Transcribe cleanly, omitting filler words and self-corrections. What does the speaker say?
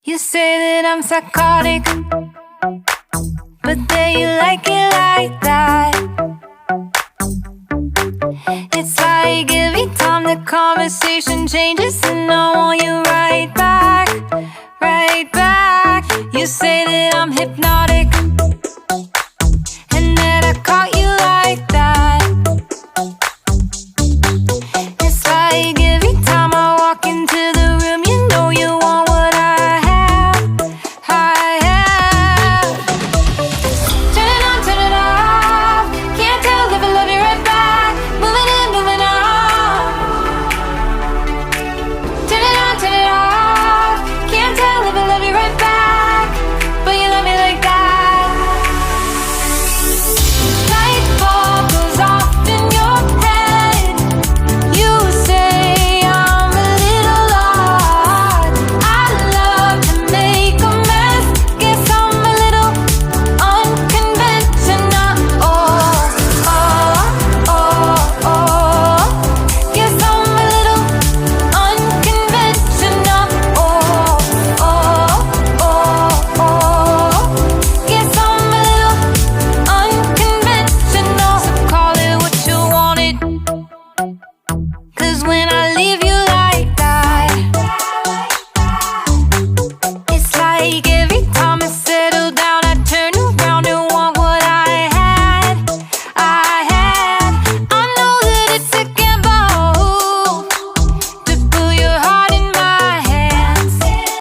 You say that I'm psychotic, but then you like it like that. It's like every time the conversation changes, and I want you right back, right back. You say that I'm hypnotic, and that I caught you like that. It's like every time